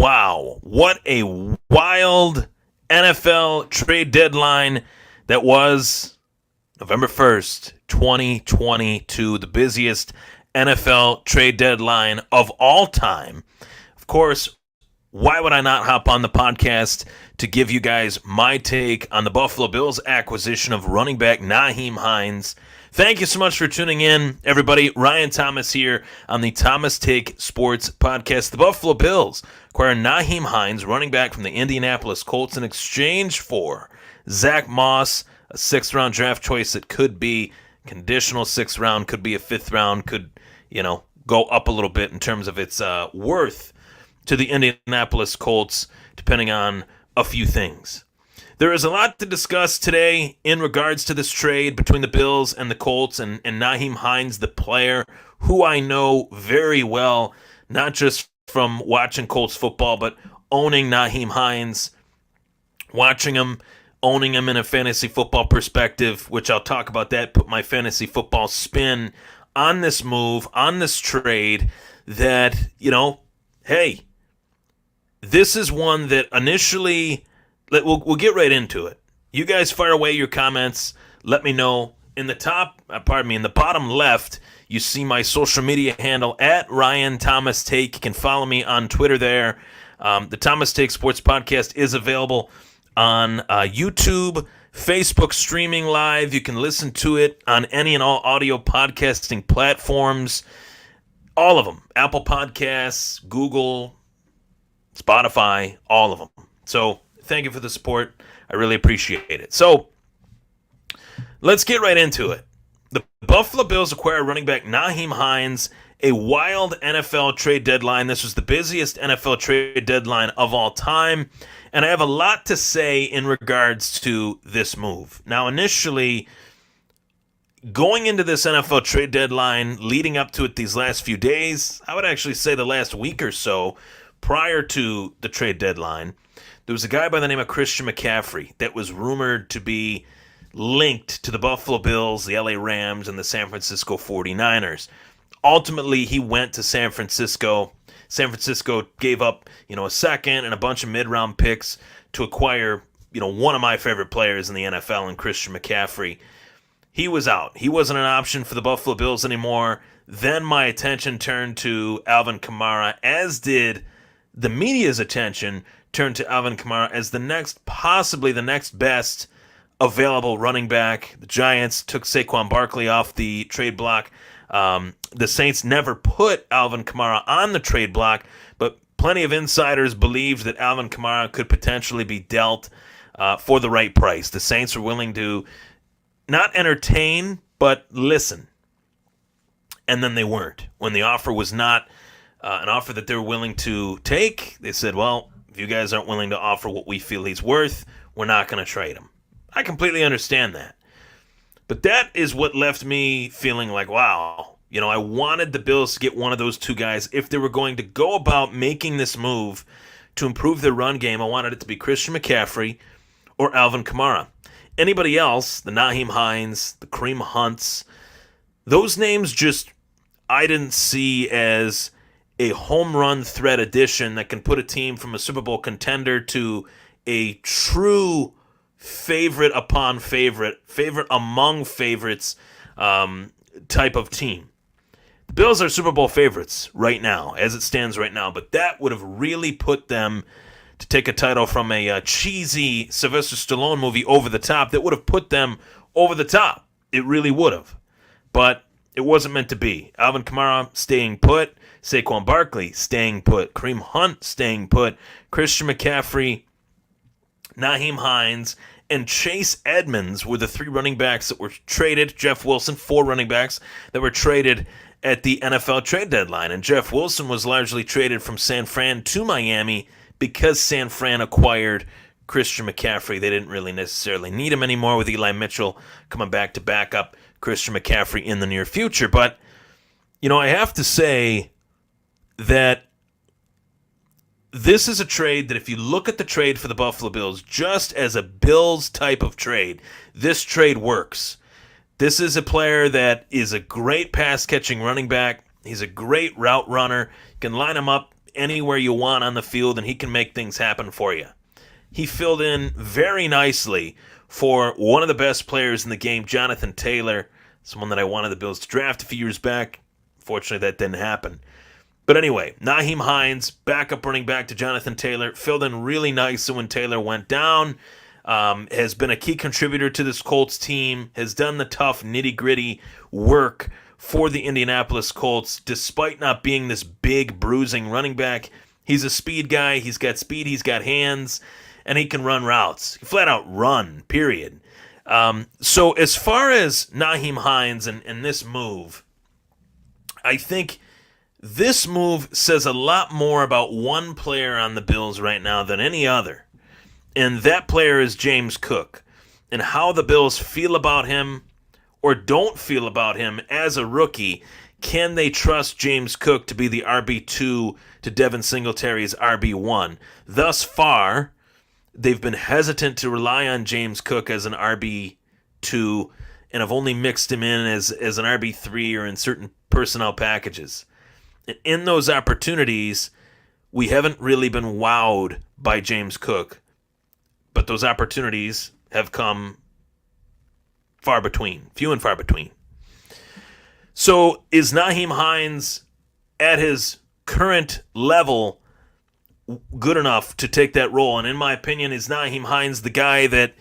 Wow, what a wild NFL trade deadline that was November 1st, 2022, the busiest NFL trade deadline of all time. Of course, why would I not hop on the podcast to give you guys my take on the Buffalo Bills acquisition of running back Nyheim Hines? Thank you so much for tuning in, everybody. Ryan Thomas here on the Thomas Take Sports Podcast. The Buffalo Bills acquire Nyheim Hines, running back from the Indianapolis Colts, in exchange for Zach Moss, a sixth-round draft choice that could be conditional sixth round, could be a fifth round, could, go up a little bit in terms of its worth to the Indianapolis Colts, depending on a few things. There is a lot to discuss today in regards to this trade between the Bills and the Colts and Nyheim Hines, the player who I know very well, not just from watching Colts football, but owning Nyheim Hines, watching him, owning him in a fantasy football perspective, which I'll talk about that, put my fantasy football spin on this move, on this trade that, hey, this is one that initially, we'll get right into it. You guys fire away your comments. Let me know. In the bottom left, you see my social media handle at Ryan Thomas Take. You can follow me on Twitter there. The Thomas Take Sports Podcast is available on YouTube, Facebook streaming live. You can listen to it on any and all audio podcasting platforms. All of them. Apple Podcasts, Google, Spotify, all of them. So thank you for the support. I really appreciate it. So let's get right into it. The Buffalo Bills acquire running back Nyheim Hines, a wild NFL trade deadline. This was the busiest NFL trade deadline of all time. And I have a lot to say in regards to this move. Now, initially, going into this NFL trade deadline, leading up to it these last few days, I would actually say the last week or so, prior to the trade deadline, there was a guy by the name of Christian McCaffrey that was rumored to be linked to the Buffalo Bills, the LA Rams, and the San Francisco 49ers. Ultimately, he went to San Francisco. San Francisco gave up, a second and a bunch of mid-round picks to acquire, one of my favorite players in the NFL, and Christian McCaffrey. He was out. He wasn't an option for the Buffalo Bills anymore. Then my attention turned to Alvin Kamara, as did the media's attention turned to Alvin Kamara as possibly the next best available running back. The Giants took Saquon Barkley off the trade block. The Saints never put Alvin Kamara on the trade block, but plenty of insiders believed that Alvin Kamara could potentially be dealt for the right price. The Saints were willing to not entertain, but listen. And then they weren't. When the offer was not an offer that they were willing to take, they said, well, if you guys aren't willing to offer what we feel he's worth, we're not going to trade him. I completely understand that. But that is what left me feeling like, wow, I wanted the Bills to get one of those two guys. If they were going to go about making this move to improve their run game, I wanted it to be Christian McCaffrey or Alvin Kamara. Anybody else, the Nyheim Hines, the Kareem Hunts, those names I didn't see as a home run threat addition that can put a team from a Super Bowl contender to a true favorite upon favorite among favorites type of team. The Bills are Super Bowl favorites right now, as it stands right now, but that would have really put them to take a title from a cheesy Sylvester Stallone movie, Over the Top. That would have put them over the top. It really would have. But it wasn't meant to be. Alvin Kamara staying put, Saquon Barkley staying put, Kareem Hunt staying put, Christian McCaffrey, Nyheim Hines, and Chase Edmonds were the three running backs that were traded. Jeff Wilson, 4 running backs that were traded at the NFL trade deadline. And Jeff Wilson was largely traded from San Fran to Miami because San Fran acquired Christian McCaffrey. They didn't really necessarily need him anymore with Eli Mitchell coming back to back up Christian McCaffrey in the near future. But, I have to say that this is a trade that if you look at the trade for the Buffalo Bills, just as a Bills type of trade, this trade works. This is a player that is a great pass-catching running back. He's a great route runner. You can line him up anywhere you want on the field, and he can make things happen for you. He filled in very nicely for one of the best players in the game, Jonathan Taylor, someone that I wanted the Bills to draft a few years back. Fortunately, that didn't happen. But anyway, Nyheim Hines, backup running back to Jonathan Taylor, filled in really nice when Taylor went down, has been a key contributor to this Colts team, has done the tough, nitty-gritty work for the Indianapolis Colts, despite not being this big, bruising running back. He's a speed guy. He's got speed. He's got hands. And he can run routes. He flat out run, period. So as far as Nyheim Hines and this move, I think this move says a lot more about one player on the Bills right now than any other. And that player is James Cook. And how the Bills feel about him or don't feel about him as a rookie. Can they trust James Cook to be the RB2 to Devin Singletary's RB1? Thus far, they've been hesitant to rely on James Cook as an RB2 and have only mixed him in as an RB3 or in certain personnel packages. And in those opportunities, we haven't really been wowed by James Cook, but those opportunities have come few and far between. So is Nyheim Hines at his current level good enough to take that role? And in my opinion, is Nyheim Hines the guy that,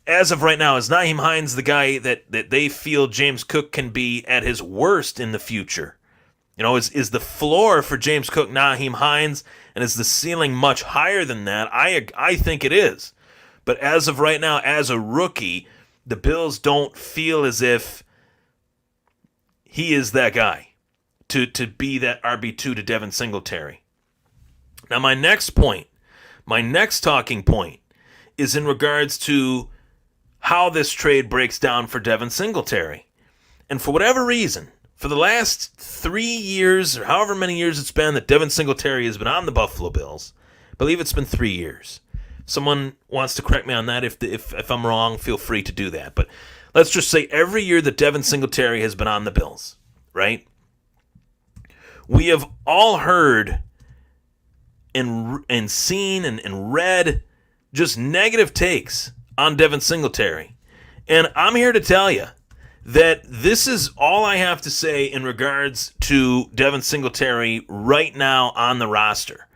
as of right now, is Nyheim Hines the guy that they feel James Cook can be at his worst in the future? You know, is the floor for James Cook Nyheim Hines, and is the ceiling much higher than that? I think it is. But as of right now, as a rookie, the Bills don't feel as if he is that guy to be that RB2 to Devin Singletary. Now, my next talking point is in regards to how this trade breaks down for Devin Singletary. And for whatever reason, for the last 3 years, or however many years it's been that Devin Singletary has been on the Buffalo Bills, I believe it's been 3 years. Someone wants to correct me on that. If I'm wrong, feel free to do that. But let's just say every year that Devin Singletary has been on the Bills, right? We have all heard and seen and read just negative takes on Devin Singletary. And I'm here to tell you that this is all I have to say in regards to Devin Singletary right now on the roster.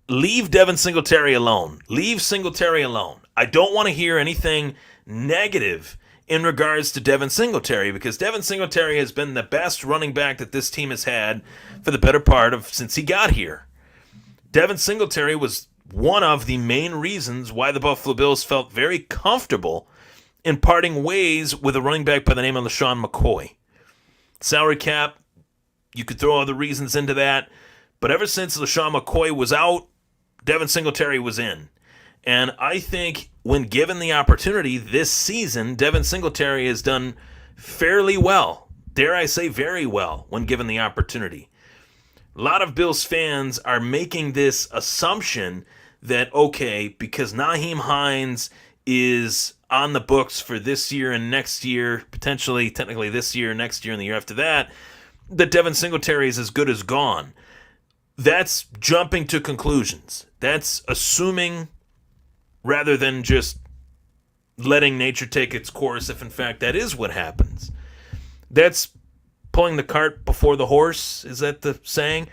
Leave Devin Singletary alone. Leave Singletary alone. I don't want to hear anything negative in regards to Devin Singletary, because Devin Singletary has been the best running back that this team has had for the better part of since he got here. Devin Singletary was one of the main reasons why the Buffalo Bills felt very comfortable in parting ways with a running back by the name of LaShawn McCoy. Salary cap, you could throw other reasons into that, but ever since LaShawn McCoy was out, Devin Singletary was in. And I think when given the opportunity this season, Devin Singletary has done fairly well. Dare I say very well when given the opportunity. A lot of Bills fans are making this assumption that, okay, because Nyheim Hines is on the books for this year and next year, potentially, technically this year, next year, and the year after that Devin Singletary is as good as gone. That's jumping to conclusions. That's assuming rather than just letting nature take its course if, in fact, that is what happens. That's pulling the cart before the horse. Is that the saying?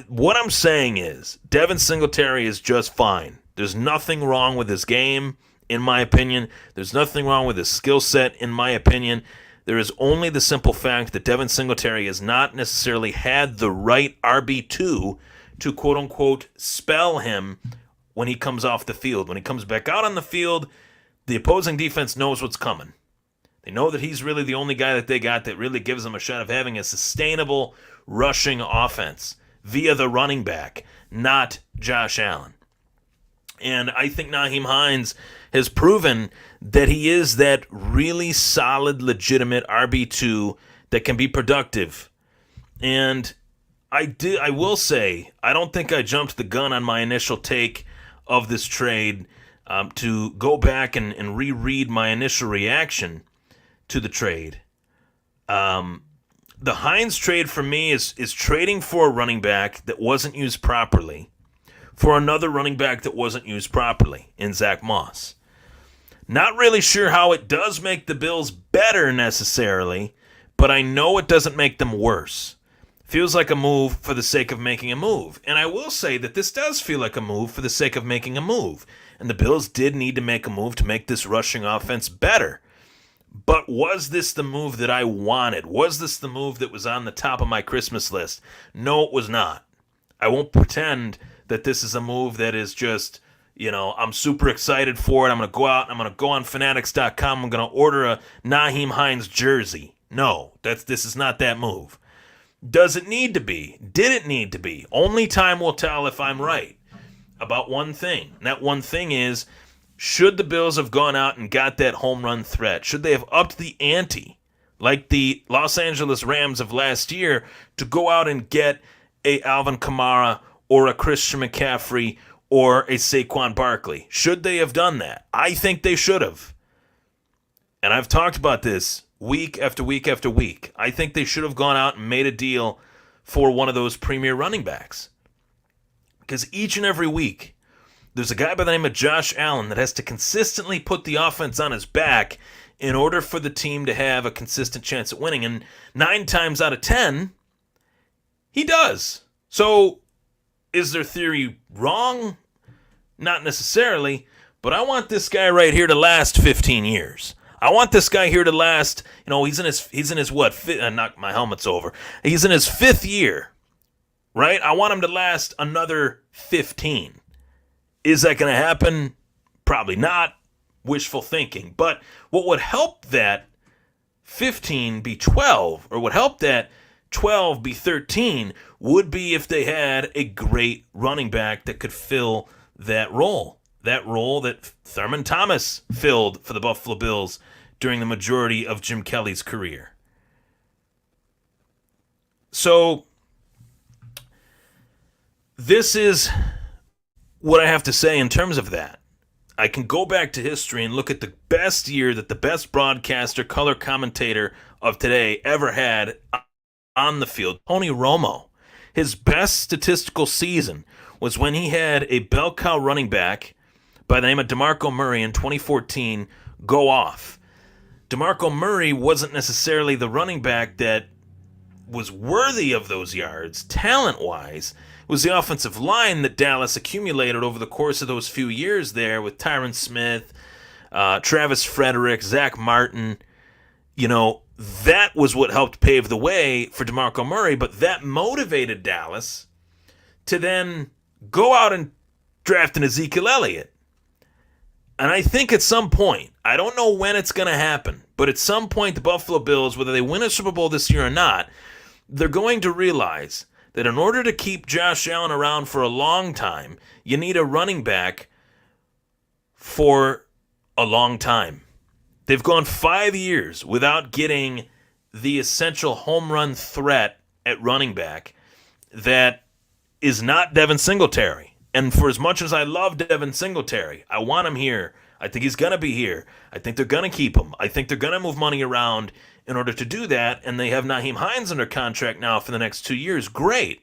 What I'm saying is Devin Singletary is just fine. There's nothing wrong with his game, in my opinion. There's nothing wrong with his skill set, in my opinion. There is only the simple fact that Devin Singletary has not necessarily had the right RB2 to quote-unquote spell him when he comes off the field. When he comes back out on the field, the opposing defense knows what's coming. They know that he's really the only guy that they got that really gives them a shot of having a sustainable rushing offense via the running back, not Josh Allen. And I think Nyheim Hines has proven that he is that really solid, legitimate RB2 that can be productive. And I will say, I don't think I jumped the gun on my initial take of this trade. To go back and reread my initial reaction to the trade, The Hines trade for me is trading for a running back that wasn't used properly for another running back that wasn't used properly in Zach Moss. Not really sure how it does make the Bills better necessarily, but I know it doesn't make them worse. Feels like a move for the sake of making a move. And I will say that this does feel like a move for the sake of making a move. And the Bills did need to make a move to make this rushing offense better. But was this the move that I wanted? Was this the move that was on the top of my Christmas list? No, it was not. I won't pretend that this is a move that is just, I'm super excited for it. I'm going to go out, I'm going to go on fanatics.com, I'm going to order a Nyheim Hines jersey. No, this is not that move. Does it need to be? Did it need to be? Only time will tell if I'm right about one thing. And that one thing is, should the Bills have gone out and got that home run threat? Should they have upped the ante, like the Los Angeles Rams of last year, to go out and get a Alvin Kamara or a Christian McCaffrey or a Saquon Barkley? Should they have done that? I think they should have. And I've talked about this week after week after week. I think they should have gone out and made a deal for one of those premier running backs. Because each and every week, there's a guy by the name of Josh Allen that has to consistently put the offense on his back in order for the team to have a consistent chance at winning. And 9 times out of 10, he does. So, is their theory wrong? Not necessarily, but I want this guy right here to last 15 years. I want this guy here to last, he's in his what? Knock, my helmet's over. He's in his 5th year, right? I want him to last another 15. Is that going to happen? Probably not. Wishful thinking. But what would help that 15 be 12, or would help that 12 be 13, would be if they had a great running back that could fill that role. That role that Thurman Thomas filled for the Buffalo Bills during the majority of Jim Kelly's career. So, this is what I have to say in terms of that. I can go back to history and look at the best year that the best broadcaster, color commentator of today ever had on the field, Tony Romo. His best statistical season was when he had a bell cow running back by the name of DeMarco Murray in 2014 go off. DeMarco Murray wasn't necessarily the running back that was worthy of those yards, talent-wise. It was the offensive line that Dallas accumulated over the course of those few years there with Tyron Smith, Travis Frederick, Zach Martin. That was what helped pave the way for DeMarco Murray, but that motivated Dallas to then go out and draft an Ezekiel Elliott. And I think at some point, I don't know when it's going to happen, but at some point the Buffalo Bills, whether they win a Super Bowl this year or not, they're going to realize that in order to keep Josh Allen around for a long time, you need a running back for a long time. They've gone 5 years without getting the essential home run threat at running back that is not Devin Singletary. And for as much as I love Devin Singletary, I want him here. I think he's going to be here. I think they're going to keep him. I think they're going to move money around in order to do that. And they have Nyheim Hines under contract now for the next 2 years. Great.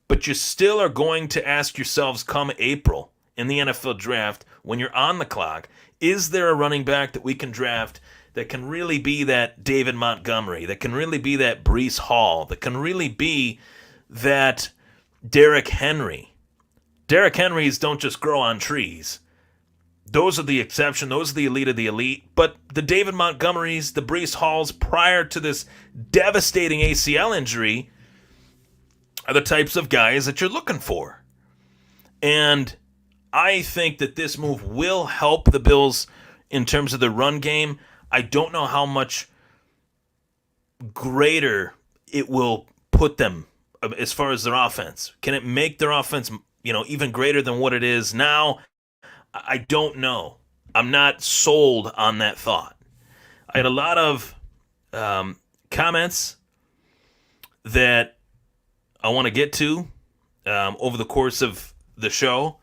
But you still are going to ask yourselves come April in the NFL draft, when you're on the clock, is there a running back that we can draft that can really be that David Montgomery, that can really be that Breece Hall, that can really be that Derrick Henry? Derrick Henrys don't just grow on trees. Those are the exception. Those are the elite of the elite. But the David Montgomerys, the Breece Halls, prior to this devastating ACL injury, are the types of guys that you're looking for. And I think that this move will help the Bills in terms of the run game. I don't know how much greater it will put them as far as their offense. Can it make their offense even greater than what it is now? I don't know. I'm not sold on that thought. I had a lot of comments that I want to get to over the course of the show,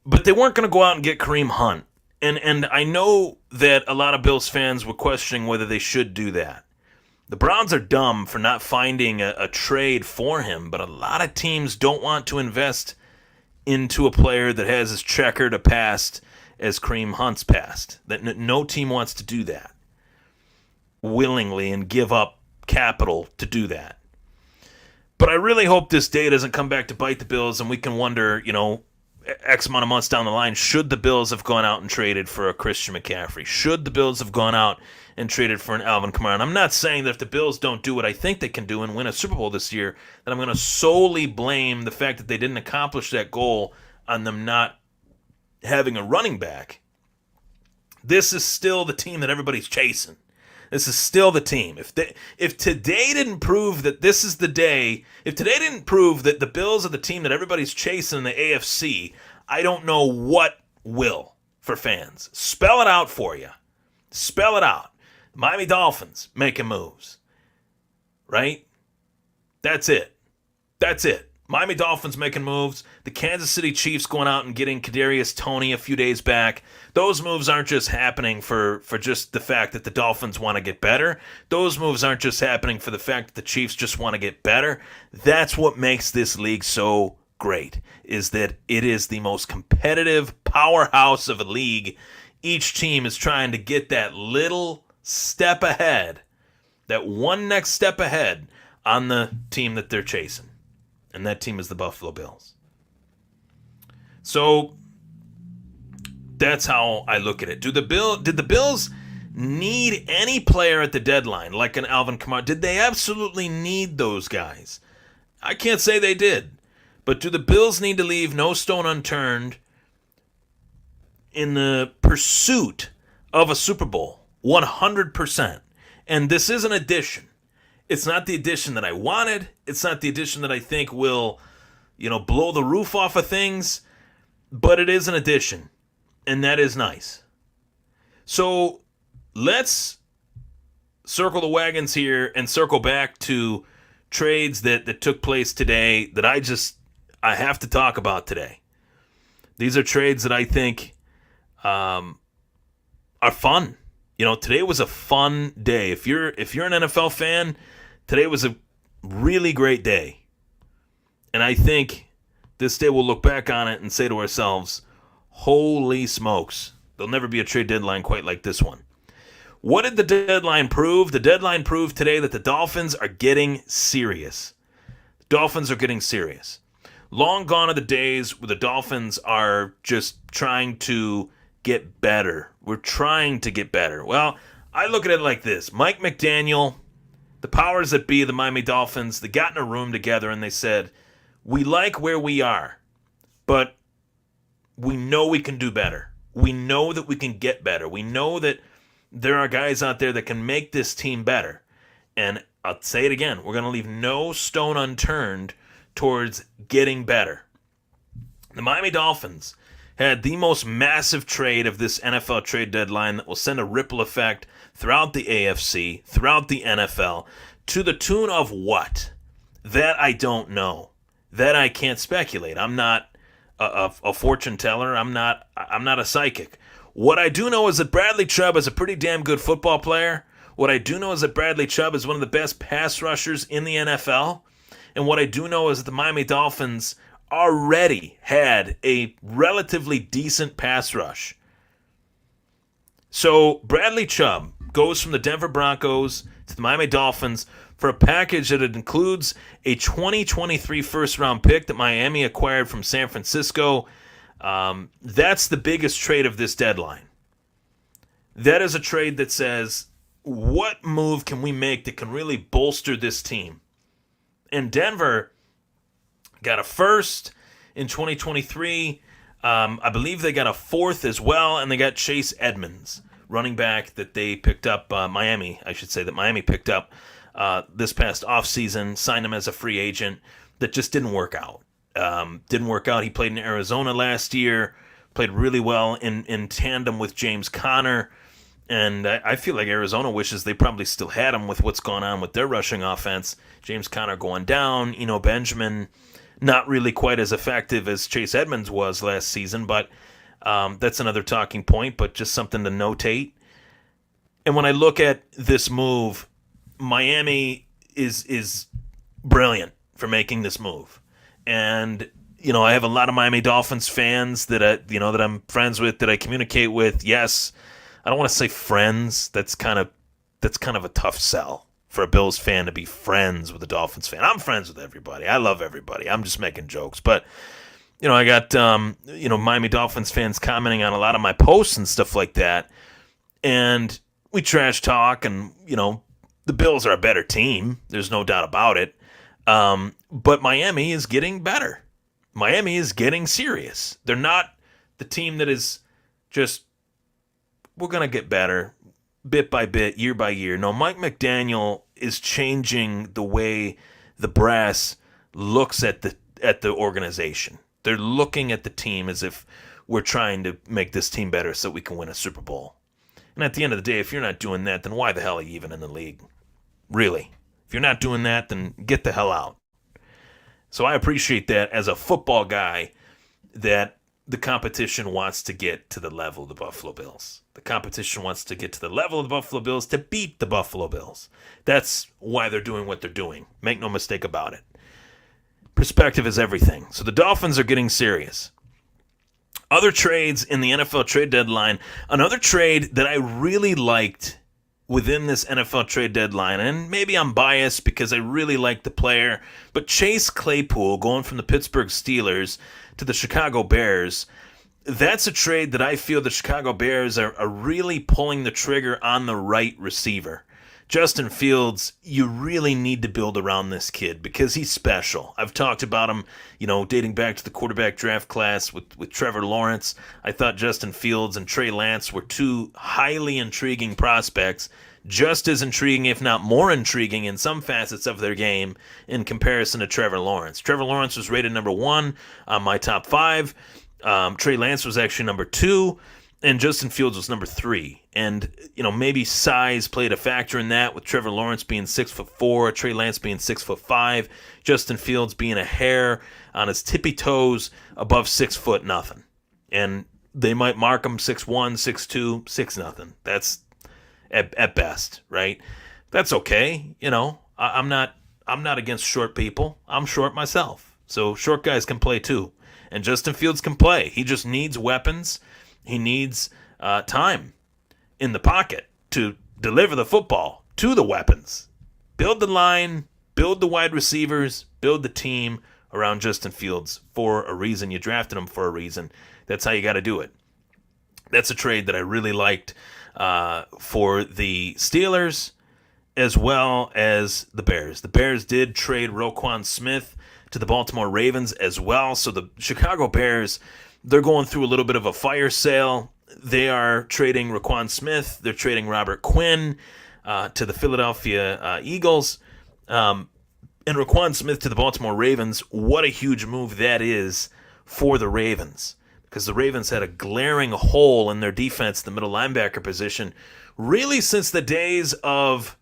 but they weren't going to go out and get Kareem Hunt. And I know that a lot of Bills fans were questioning whether they should do that. The Browns are dumb for not finding a trade for him, but a lot of teams don't want to invest into a player that has as checkered a past as Kareem Hunt's past. That no team wants to do that willingly and give up capital to do that. But I really hope this day doesn't come back to bite the Bills and we can wonder, X amount of months down the line, should the Bills have gone out and traded for a Christian McCaffrey? Should the Bills have gone out and traded for an Alvin Kamara? And I'm not saying that if the Bills don't do what I think they can do and win a Super Bowl this year, that I'm going to solely blame the fact that they didn't accomplish that goal on them not having a running back. This is still the team that everybody's chasing. This is still the team. If today didn't prove that this is the day, if today didn't prove that the Bills are the team that everybody's chasing in the AFC, I don't know what will for fans. Spell it out for you. Spell it out. Miami Dolphins making moves. Right? That's it. That's it. Miami Dolphins making moves. The Kansas City Chiefs going out and getting Kadarius Toney a few days back. Those moves aren't just happening for just the fact that the Dolphins want to get better. Those moves aren't just happening for the fact that the Chiefs just want to get better. That's what makes this league so great, is that it is the most competitive powerhouse of a league. Each team is trying to get that little step ahead, that one next step ahead on the team that they're chasing. And that team is the Buffalo Bills. So that's how I look at it. Did the Bills need any player at the deadline, like an Alvin Kamara? Did they absolutely need those guys? I can't say they did. But do the Bills need to leave no stone unturned in the pursuit of a Super Bowl? 100%. And this is an addition. It's not the addition that I wanted. It's not the addition that I think will, blow the roof off of things. But it is an addition. And that is nice. So let's circle the wagons here and circle back to trades that took place today that I have to talk about today. These are trades that I think are fun. Today was a fun day. If you're an NFL fan, today was a really great day. And I think this day we'll look back on it and say to ourselves, holy smokes, there'll never be a trade deadline quite like this one. What did the deadline prove? The deadline proved today that the Dolphins are getting serious. The Dolphins are getting serious. Long gone are the days where the Dolphins are just trying to get better. We're trying to get better. Well, I look at it like this. Mike McDaniel, the powers that be, the Miami Dolphins, they got in a room together and they said, we like where we are, but we know we can do better. We know that we can get better. We know that there are guys out there that can make this team better. And I'll say it again, we're going to leave no stone unturned towards getting better. The Miami Dolphins had the most massive trade of this NFL trade deadline that will send a ripple effect throughout the AFC, throughout the NFL, to the tune of what? That I don't know. That I can't speculate. I'm not a fortune teller. I'm not a psychic. What I do know is that Bradley Chubb is a pretty damn good football player. What I do know is that Bradley Chubb is one of the best pass rushers in the NFL. And what I do know is that the Miami Dolphins already had a relatively decent pass rush. So Bradley Chubb goes from the Denver Broncos to the Miami Dolphins for a package that includes a 2023 first-round pick that Miami acquired from San Francisco. That's the biggest trade of this deadline. That is a trade that says, what move can we make that can really bolster this team? And Denver got a first in 2023. I believe they got a fourth as well, and they got Chase Edmonds, running back that they picked up, Miami picked up this past offseason, signed him as a free agent. That just didn't work out. He played in Arizona last year, played really well in tandem with James Conner. And I feel like Arizona wishes they probably still had him with what's going on with their rushing offense. James Conner going down, Benjamin not really quite as effective as Chase Edmonds was last season, but that's another talking point, but just something to notate. And when I look at this move Miami is brilliant for making this move. And I have a lot of Miami Dolphins fans that that I'm friends with, that I communicate with. Yes, I don't want to say friends. That's kind of a tough sell for a Bills fan to be friends with a Dolphins fan. I'm friends with everybody. I love everybody. I'm just making jokes. But I got Miami Dolphins fans commenting on a lot of my posts and stuff like that. And we trash talk, and the Bills are a better team. There's no doubt about it. But Miami is getting better. Miami is getting serious. They're not the team that is just, we're going to get better bit by bit, year by year. No, Mike McDaniel is changing the way the brass looks at the organization. They're looking at the team as if we're trying to make this team better so we can win a Super Bowl. And at the end of the day, if you're not doing that, then why the hell are you even in the league? Really. If you're not doing that, then get the hell out. So I appreciate that as a football guy, that the competition wants to get to the level of the Buffalo Bills. The competition wants to get to the level of the Buffalo Bills to beat the Buffalo Bills. That's why they're doing what they're doing. Make no mistake about it. Perspective is everything. So the Dolphins are getting serious. Other trades in the NFL trade deadline. Another trade that I really liked within this NFL trade deadline, and maybe I'm biased because I really like the player, but Chase Claypool going from the Pittsburgh Steelers to the Chicago Bears, that's a trade that I feel the Chicago Bears are really pulling the trigger on the right receiver. Justin Fields, you really need to build around this kid because he's special. I've talked about him, dating back to the quarterback draft class with Trevor Lawrence. I thought Justin Fields and Trey Lance were two highly intriguing prospects, just as intriguing, if not more intriguing, in some facets of their game in comparison to Trevor Lawrence. Trevor Lawrence was rated number 1 on my top 5. Trey Lance was actually number 2. And Justin Fields was number 3. And, maybe size played a factor in that, with Trevor Lawrence being 6'4", Trey Lance being 6'5", Justin Fields being a hair on his tippy toes above 6'0". And they might mark him 6'1", 6'2", 6'0". That's at best, right? That's okay. I'm not against short people. I'm short myself. So short guys can play too. And Justin Fields can play. He just needs weapons. He needs time in the pocket to deliver the football to the weapons. Build the line, build the wide receivers, build the team around Justin Fields for a reason. You drafted him for a reason. That's how you got to do it. That's a trade that I really liked for the Steelers as well as the Bears. The Bears did trade Roquan Smith to the Baltimore Ravens as well. So the Chicago Bears, they're going through a little bit of a fire sale. They are trading Roquan Smith. They're trading Robert Quinn to the Philadelphia Eagles. And Roquan Smith to the Baltimore Ravens. What a huge move that is for the Ravens, because the Ravens had a glaring hole in their defense, the middle linebacker position, really since the days of,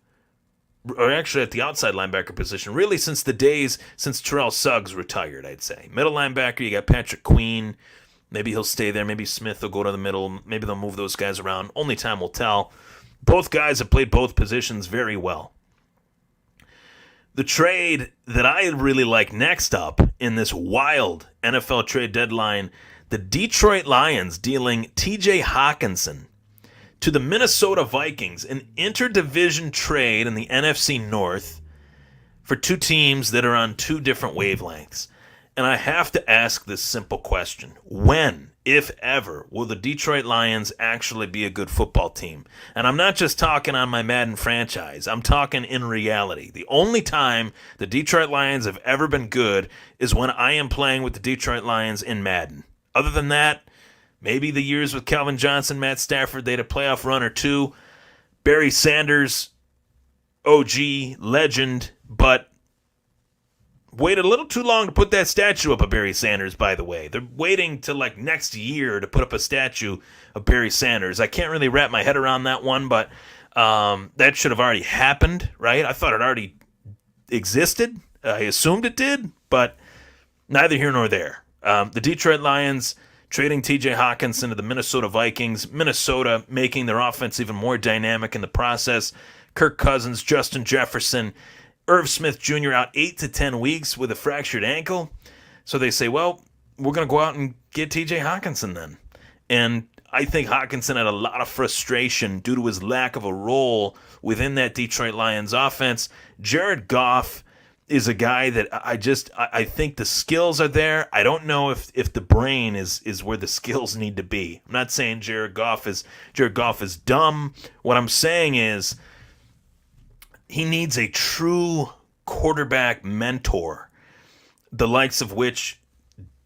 or actually at the outside linebacker position, really since the days since Terrell Suggs retired, I'd say. Middle linebacker, you got Patrick Queen. Maybe he'll stay there. Maybe Smith will go to the middle. Maybe they'll move those guys around. Only time will tell. Both guys have played both positions very well. The trade that I really like next up in this wild NFL trade deadline, the Detroit Lions dealing TJ Hawkinson to the Minnesota Vikings, an interdivision trade in the NFC North for two teams that are on two different wavelengths. And I have to ask this simple question. When, if ever, will the Detroit Lions actually be a good football team? And I'm not just talking on my Madden franchise. I'm talking in reality. The only time the Detroit Lions have ever been good is when I am playing with the Detroit Lions in Madden. Other than that, maybe the years with Calvin Johnson, Matt Stafford, they had a playoff run or two. Barry Sanders, OG, legend, but waited a little too long to put that statue up of Barry Sanders, by the way. They're waiting till like next year to put up a statue of Barry Sanders. I can't really wrap my head around that one, but that should have already happened, right? I thought it already existed. I assumed it did, but neither here nor there. The Detroit Lions trading TJ Hawkinson to the Minnesota Vikings. Minnesota making their offense even more dynamic in the process. Kirk Cousins, Justin Jefferson, Irv Smith Jr. out 8 to 10 weeks with a fractured ankle. So they say, well, we're going to go out and get TJ Hawkinson then. And I think Hawkinson had a lot of frustration due to his lack of a role within that Detroit Lions offense. Jared Goff is a guy that I think the skills are there. I don't know if the brain is where the skills need to be. I'm not saying Jared Goff is dumb. What I'm saying is he needs a true quarterback mentor, the likes of which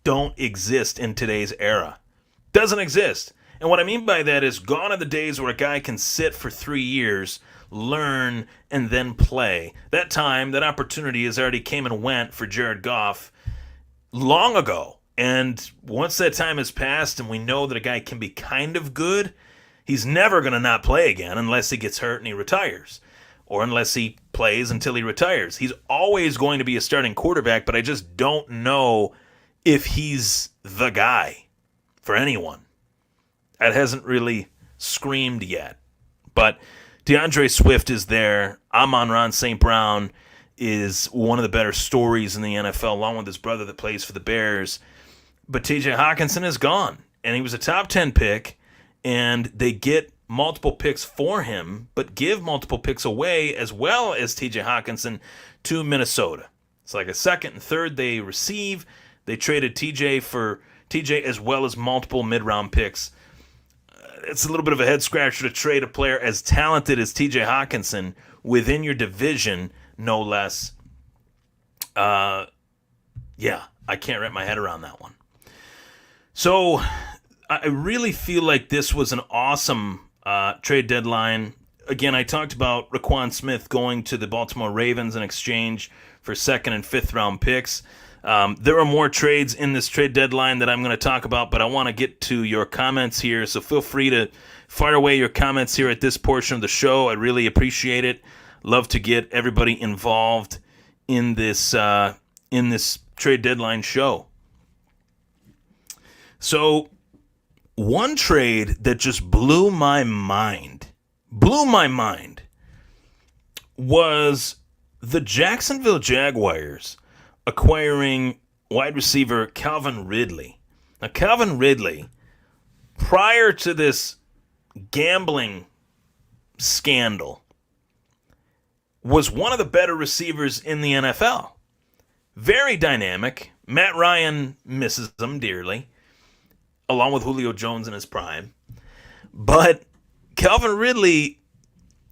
don't exist in today's era. Doesn't exist. And what I mean by that is gone are the days where a guy can sit for 3 years, learn, and then play. That time, that opportunity has already came and went for Jared Goff long ago. And once that time has passed and we know that a guy can be kind of good, he's never going to not play again unless he gets hurt and he retires. Or unless he plays until he retires. He's always going to be a starting quarterback, but I just don't know if he's the guy for anyone. That hasn't really screamed yet. But DeAndre Swift is there. Amon-Ra St. Brown is one of the better stories in the NFL, along with his brother that plays for the Bears. But TJ Hawkinson is gone. And he was a top 10 pick, and they get multiple picks for him, but give multiple picks away as well as TJ Hawkinson to Minnesota. It's like a second and third they receive. They traded TJ for TJ as well as multiple mid-round picks. It's a little bit of a head-scratcher to trade a player as talented as TJ Hawkinson within your division, no less. I can't wrap my head around that one. So I really feel like this was an awesome trade deadline. Again, I talked about Roquan Smith going to the Baltimore Ravens in exchange for second and fifth round picks. There are more trades in this trade deadline that I'm going to talk about, but I want to get to your comments here, so feel free to fire away your comments here at this portion of the show. I really appreciate it. Love to get everybody involved in this trade deadline show. So, one trade that just blew my mind, was the Jacksonville Jaguars acquiring wide receiver Calvin Ridley. Now, Calvin Ridley, prior to this gambling scandal, was one of the better receivers in the NFL. Very dynamic. Matt Ryan misses him dearly, along with Julio Jones in his prime. But Calvin Ridley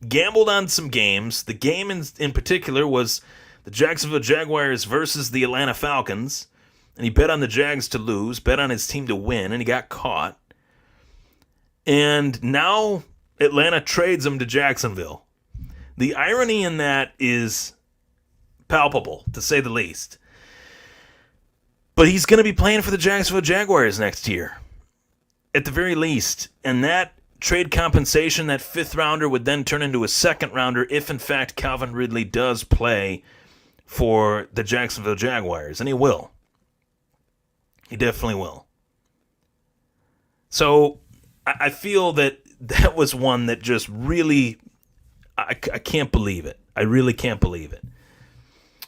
gambled on some games. The game in particular was the Jacksonville Jaguars versus the Atlanta Falcons. And he bet on the Jags to lose, bet on his team to win, and he got caught. And now Atlanta trades him to Jacksonville. The irony in that is palpable, to say the least. But he's going to be playing for the Jacksonville Jaguars next year, at the very least. And that trade compensation, that fifth rounder, would then turn into a second rounder if, in fact, Calvin Ridley does play for the Jacksonville Jaguars. And he will. He definitely will. So I feel that was one that just really, I can't believe it. I really can't believe it.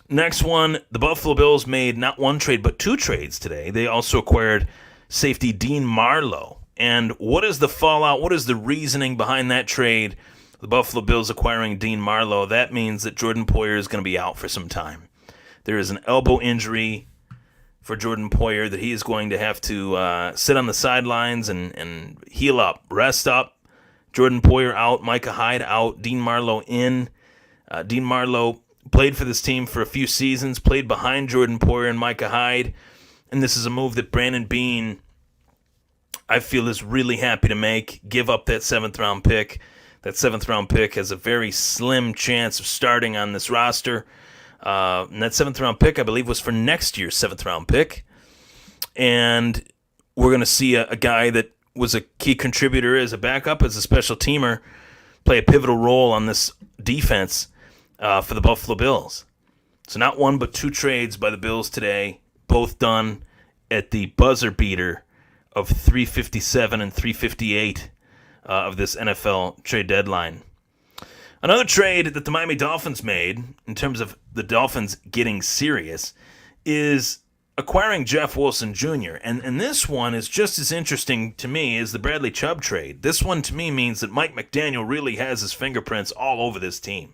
Next one, the Buffalo Bills made not one trade, but two trades today. They also acquired safety Dean Marlowe. And what is the fallout? What is the reasoning behind that trade? The Buffalo Bills acquiring Dean Marlowe. That means that Jordan Poyer is going to be out for some time. There is an elbow injury for Jordan Poyer that he is going to have to sit on the sidelines and heal up, rest up. Jordan Poyer out, Micah Hyde out, Dean Marlowe in. Dean Marlowe played for this team for a few seasons, played behind Jordan Poyer and Micah Hyde. And this is a move that Brandon Beane, I feel, is really happy to make. Give up that seventh-round pick. That seventh-round pick has a very slim chance of starting on this roster. And that seventh-round pick, I believe, was for next year's seventh-round pick. And we're going to see a guy that was a key contributor as a backup, as a special teamer, play a pivotal role on this defense for the Buffalo Bills. So not one but two trades by the Bills today, both done at the buzzer beater of 3:57 and 3:58 of this NFL trade deadline. Another trade that the Miami Dolphins made, in terms of the Dolphins getting serious, is acquiring Jeff Wilson Jr. And this one is just as interesting to me as the Bradley Chubb trade. This one to me means that Mike McDaniel really has his fingerprints all over this team.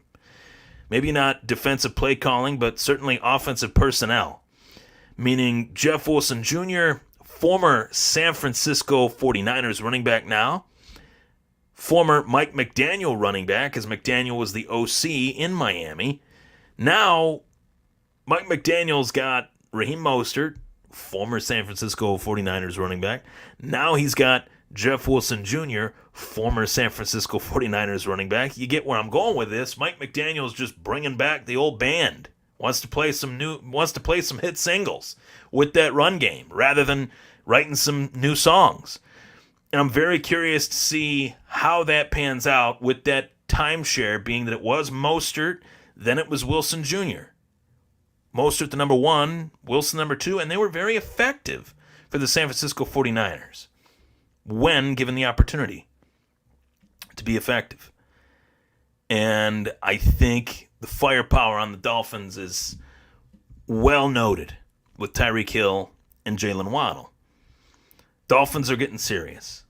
Maybe not defensive play calling, but certainly offensive personnel. Meaning Jeff Wilson Jr., former San Francisco 49ers running back now, former Mike McDaniel running back, as McDaniel was the OC in Miami. Now, Mike McDaniel's got Raheem Mostert, former San Francisco 49ers running back. Now he's got Jeff Wilson Jr., former San Francisco 49ers running back. You get where I'm going with this. Mike McDaniel's just bringing back the old band. Wants to play some hit singles with that run game rather than writing some new songs. And I'm very curious to see how that pans out with that timeshare, being that it was Mostert, then it was Wilson Jr. Mostert the number one, Wilson number two, and they were very effective for the San Francisco 49ers when given the opportunity to be effective. And I think the firepower on the Dolphins is well noted with Tyreek Hill and Jalen Waddle. Dolphins are getting serious.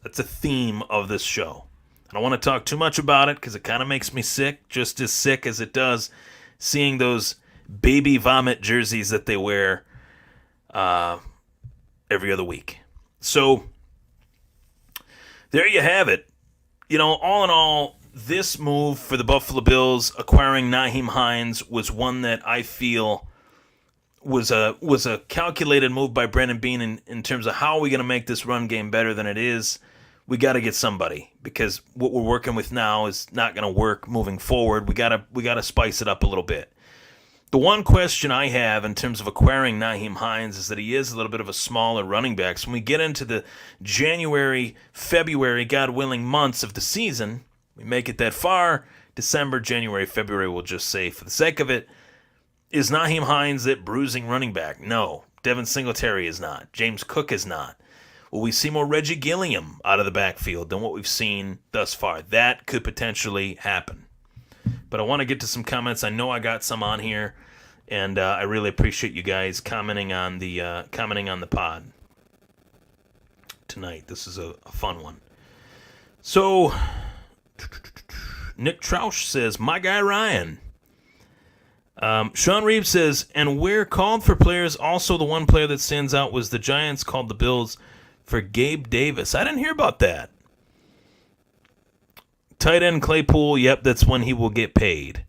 That's a theme of this show. I don't want to talk too much about it because it kind of makes me sick, just as sick as it does seeing those baby vomit jerseys that they wear every other week. So there you have it. You know, all in all, this move for the Buffalo Bills acquiring Nyheim Hines was one that I feel was a calculated move by Brandon Beane in terms of how are we going to make this run game better than it is. We got to get somebody because what we're working with now is not going to work moving forward. We got to spice it up a little bit. The one question I have in terms of acquiring Nyheim Hines is that he is a little bit of a smaller running back. So when we get into the January, February, God willing, months of the season, we make it that far, December, January, February, we'll just say for the sake of it, is Nyheim Hines that bruising running back? No. Devin Singletary is not. James Cook is not. Will we see more Reggie Gilliam out of the backfield than what we've seen thus far? That could potentially happen. But I want to get to some comments. I know I got some on here, and I really appreciate you guys commenting on the pod tonight. This is a fun one. So, Nick Troush says, my guy Ryan. Sean Reeves says, and where called for players, also the one player that stands out was the Giants called the Bills for Gabe Davis. I didn't hear about that. Tight end Claypool, yep, that's when he will get paid.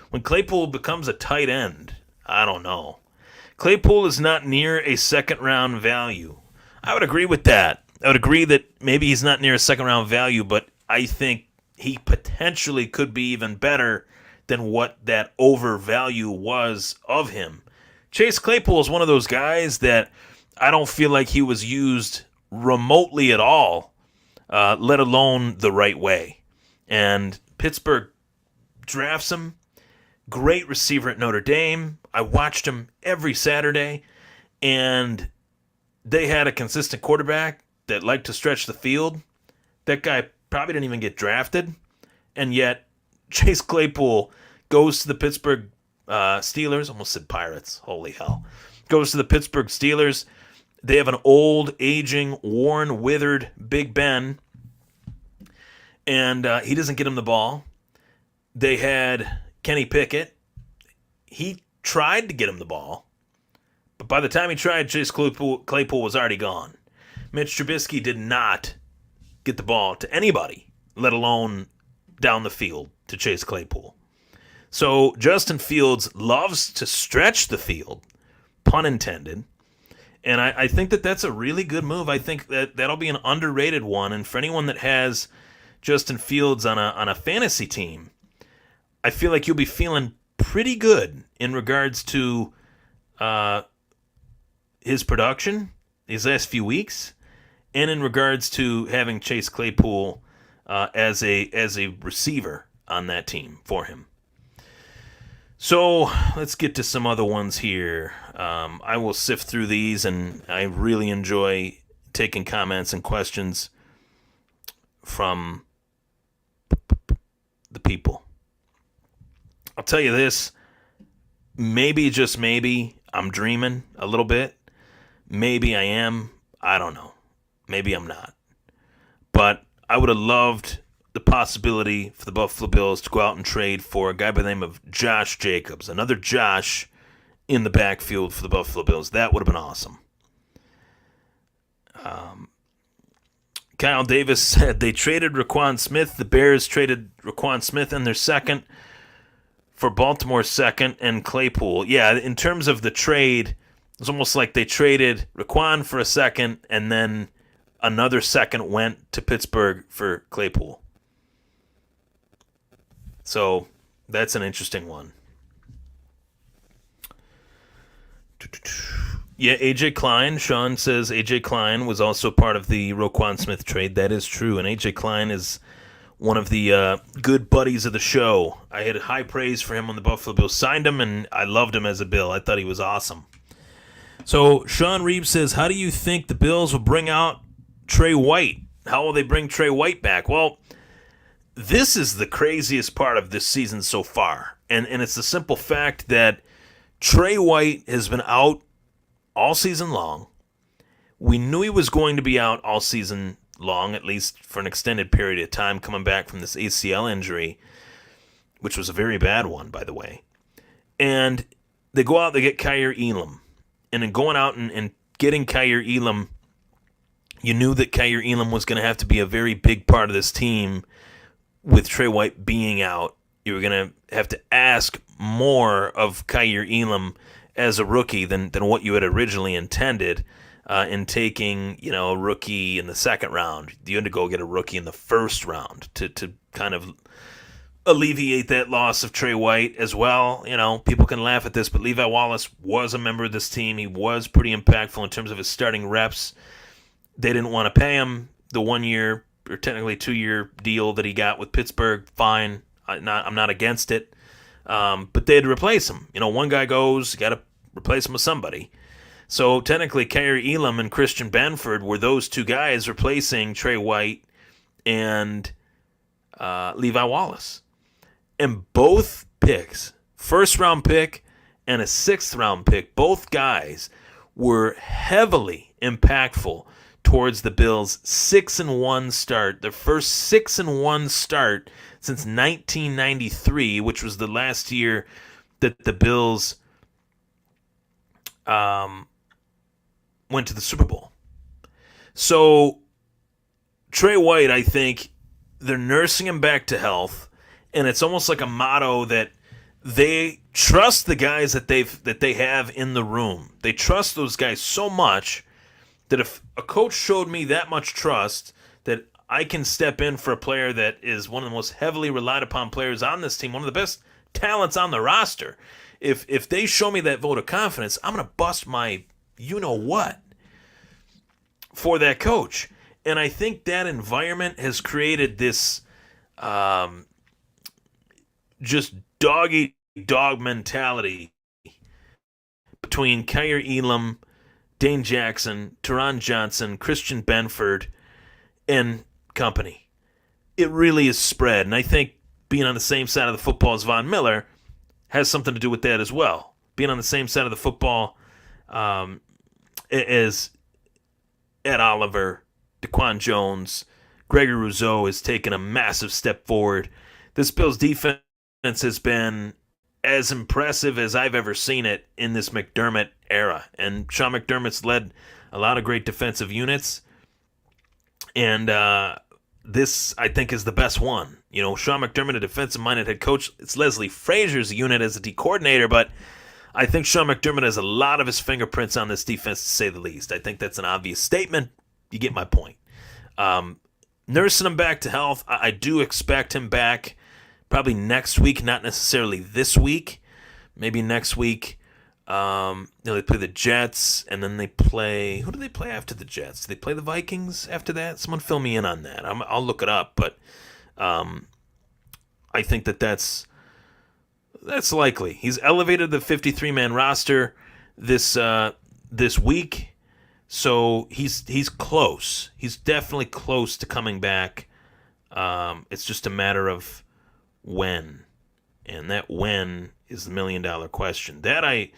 When Claypool becomes a tight end, I don't know. Claypool is not near a second-round value. I would agree with that. I would agree that maybe he's not near a second-round value, but I think he potentially could be even better than what that overvalue was of him. Chase Claypool is one of those guys that I don't feel like he was used remotely at all, let alone the right way. And Pittsburgh drafts him. Great receiver at Notre Dame. I watched him every Saturday, and they had a consistent quarterback that liked to stretch the field. That guy probably didn't even get drafted, and yet Chase Claypool goes to the Pittsburgh Steelers. Almost said Pirates. Holy hell. Goes to the Pittsburgh Steelers. They have an old, aging, worn, withered Big Ben, and he doesn't get him the ball. They had Kenny Pickett. He tried to get him the ball, but by the time he tried, Chase Claypool was already gone. Mitch Trubisky did not get the ball to anybody, let alone down the field to Chase Claypool. So Justin Fields loves to stretch the field, pun intended, and I think that that's a really good move. I think that that'll be an underrated one, and for anyone that has Justin Fields on a fantasy team, I feel like you'll be feeling pretty good in regards to his production these last few weeks, and in regards to having Chase Claypool as a receiver on that team for him. So let's get to some other ones here. I will sift through these, and I really enjoy taking comments and questions from the people. I'll tell you this, maybe, just maybe, I'm dreaming a little bit. Maybe I am. I don't know. Maybe I'm not. But I would have loved the possibility for the Buffalo Bills to go out and trade for a guy by the name of Josh Jacobs, another Josh in the backfield for the Buffalo Bills. That would have been awesome. Kyle Davis said they traded Roquan Smith. The Bears traded Roquan Smith in their second for Baltimore's second and Claypool. Yeah, in terms of the trade, it's almost like they traded Roquan for a second and then another second went to Pittsburgh for Claypool. So that's an interesting one. Yeah, A.J. Klein. Sean says A.J. Klein was also part of the Roquan Smith trade. That is true. And A.J. Klein is one of the good buddies of the show. I had high praise for him when the Buffalo Bills signed him, and I loved him as a Bill. I thought he was awesome. So Sean Reeves says, how do you think the Bills will bring out Trey White? How will they bring Trey White back? Well, this is the craziest part of this season so far. And it's the simple fact that Trey White has been out all season long. We knew he was going to be out all season long, at least for an extended period of time, coming back from this ACL injury, which was a very bad one, by the way. And they go out, they get Kaiir Elam. And in going out and getting Kaiir Elam, you knew that Kaiir Elam was going to have to be a very big part of this team with Trey White being out. You were going to have to ask more of Kaiir Elam as a rookie than what you had originally intended in taking, a rookie in the second round. You had to go get a rookie in the first round to kind of alleviate that loss of Trey White as well. People can laugh at this, but Levi Wallace was a member of this team. He was pretty impactful in terms of his starting reps. They didn't want to pay him the 1 year or technically 2 year deal that he got with Pittsburgh. Fine. I'm not against it. But they had to replace him. One guy goes, you got to replace him with somebody. So technically, Kaiir Elam and Christian Benford were those two guys replacing Trey White and Levi Wallace. And both picks, first round pick and a sixth round pick, both guys were heavily impactful towards the Bills' 6-1 start, their first 6-1 start since 1993, which was the last year that the Bills went to the Super Bowl. So Trey White, I think they're nursing him back to health, and it's almost like a motto that they trust the guys that they have in the room. They trust those guys so much that if a coach showed me that much trust that I can step in for a player that is one of the most heavily relied upon players on this team, one of the best talents on the roster, if they show me that vote of confidence, I'm going to bust my you-know-what for that coach. And I think that environment has created this just dog-eat-dog mentality between Kaiir Elam, Dane Jackson, Teron Johnson, Christian Benford, and company. It really is spread, and I think being on the same side of the football as Von Miller has something to do with that as well. Being on the same side of the football as Ed Oliver, DeQuan Jones, Gregory Rousseau has taken a massive step forward. This Bills defense has been as impressive as I've ever seen it in this McDermott era. And Sean McDermott's led a lot of great defensive units. And this, I think, is the best one. Sean McDermott, a defensive-minded head coach. It's Leslie Frazier's unit as a D coordinator, but I think Sean McDermott has a lot of his fingerprints on this defense, to say the least. I think that's an obvious statement. You get my point. Nursing him back to health, I do expect him back probably next week, not necessarily this week. Maybe next week. They play the Jets, and then they play... Who do they play after the Jets? Do they play the Vikings after that? Someone fill me in on that. I'll look it up, but I think that's likely. He's elevated the 53-man roster this week, so he's close. He's definitely close to coming back. It's just a matter of when. And that when is the $1 million question. That I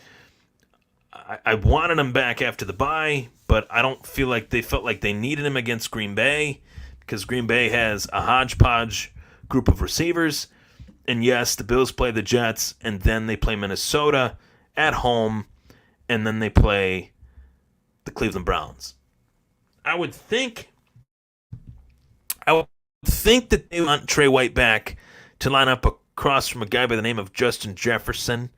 wanted him back after the bye, but I don't feel like they felt like they needed him against Green Bay because Green Bay has a hodgepodge group of receivers. And yes, the Bills play the Jets, and then they play Minnesota at home, and then they play the Cleveland Browns. I would think that they want Trey White back to line up across from a guy by the name of Justin Jefferson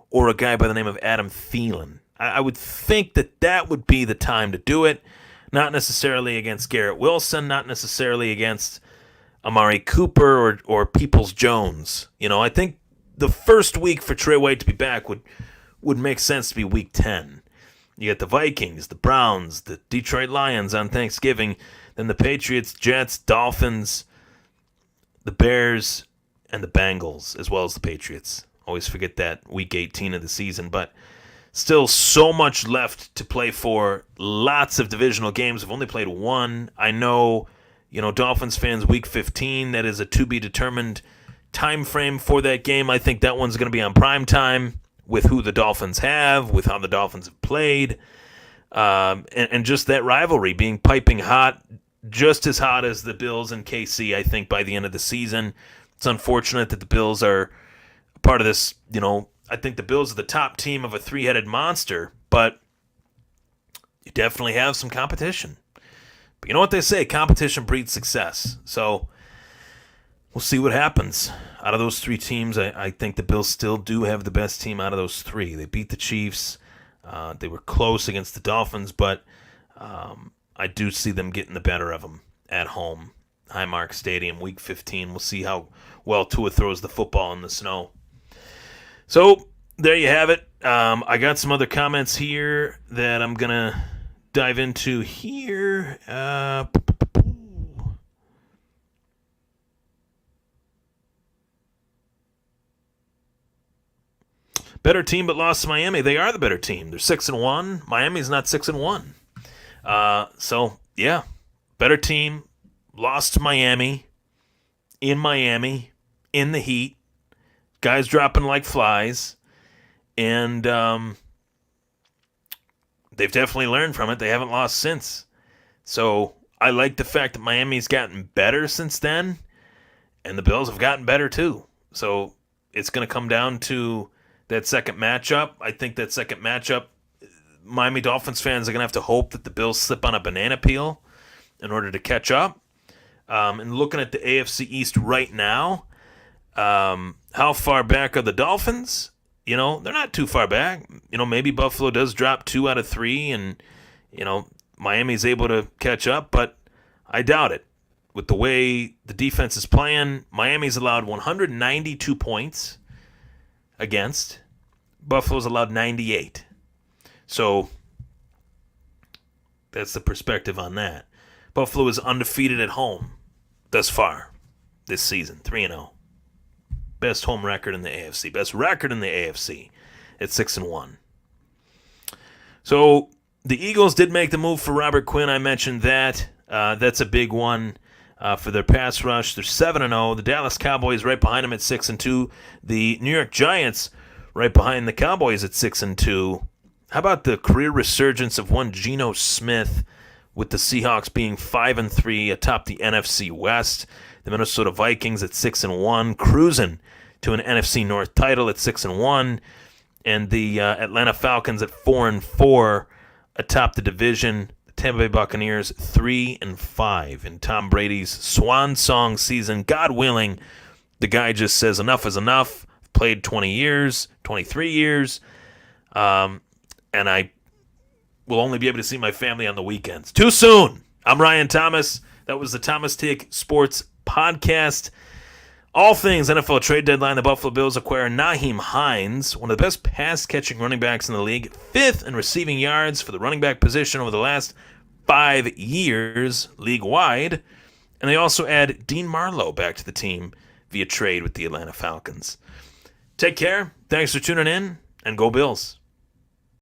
or a guy by the name of Adam Thielen. I would think that would be the time to do it, not necessarily against Garrett Wilson, not necessarily against Amari Cooper or Peoples-Jones. I think the first week for Trey White to be back would make sense to be week 10. You got the Vikings, the Browns, the Detroit Lions on Thanksgiving, then the Patriots, Jets, Dolphins, the Bears, and the Bengals, as well as the Patriots. Always forget that week 18 of the season, but still so much left to play for. Lots of divisional games. I've only played one. I know, Dolphins fans, week 15, that is a to-be-determined time frame for that game. I think that one's going to be on prime time with who the Dolphins have, with how the Dolphins have played, and just that rivalry being piping hot, just as hot as the Bills and KC, I think, by the end of the season. It's unfortunate that the Bills are part of this, I think the Bills are the top team of a three-headed monster, but you definitely have some competition. But you know what they say, competition breeds success. So we'll see what happens. Out of those three teams, I think the Bills still do have the best team out of those three. They beat the Chiefs. They were close against the Dolphins, but I do see them getting the better of them at home. Highmark Stadium, Week 15. We'll see how well Tua throws the football in the snow. So there you have it. I got some other comments here that I'm going to dive into here. Better team, but lost to Miami. They are the better team. They're 6-1. Miami's not 6-1. So yeah, better team. Lost to Miami. In the heat. Guys dropping like flies. And they've definitely learned from it. They haven't lost since. So I like the fact that Miami's gotten better since then. And the Bills have gotten better too. So it's going to come down to that second matchup. I think that second matchup, Miami Dolphins fans are going to have to hope that the Bills slip on a banana peel in order to catch up. And looking at the AFC East right now, how far back are the Dolphins? They're not too far back. Maybe Buffalo does drop 2 out of 3 and, Miami's able to catch up, but I doubt it. With the way the defense is playing, Miami's allowed 192 points against. Buffalo's allowed 98. So that's the perspective on that. Buffalo is undefeated at home thus far this season, 3-0. Best home record in the AFC. Best record in the AFC at 6-1. So the Eagles did make the move for Robert Quinn. I mentioned that. That's a big one for their pass rush. They're 7-0. The Dallas Cowboys right behind them at 6-2. The New York Giants right behind the Cowboys at 6-2. How about the career resurgence of one Geno Smith with the Seahawks being 5-3 atop the NFC West? The Minnesota Vikings at 6-1, cruising to an NFC North title at 6-1, and the Atlanta Falcons at 4-4 atop the division. The Tampa Bay Buccaneers 3-5 in Tom Brady's swan song season. God willing, the guy just says enough is enough. I've played 20 years, 23 years, and I will only be able to see my family on the weekends. Too soon. I'm Ryan Thomas. That was the Thomas Take Sports Podcast. All things NFL trade deadline. The Buffalo Bills acquire Nyheim Hines, one of the best pass-catching running backs in the league, 5th in receiving yards for the running back position over the last 5 years league-wide. And they also add Dean Marlowe back to the team via trade with the Atlanta Falcons. Take care. Thanks for tuning in, and go Bills.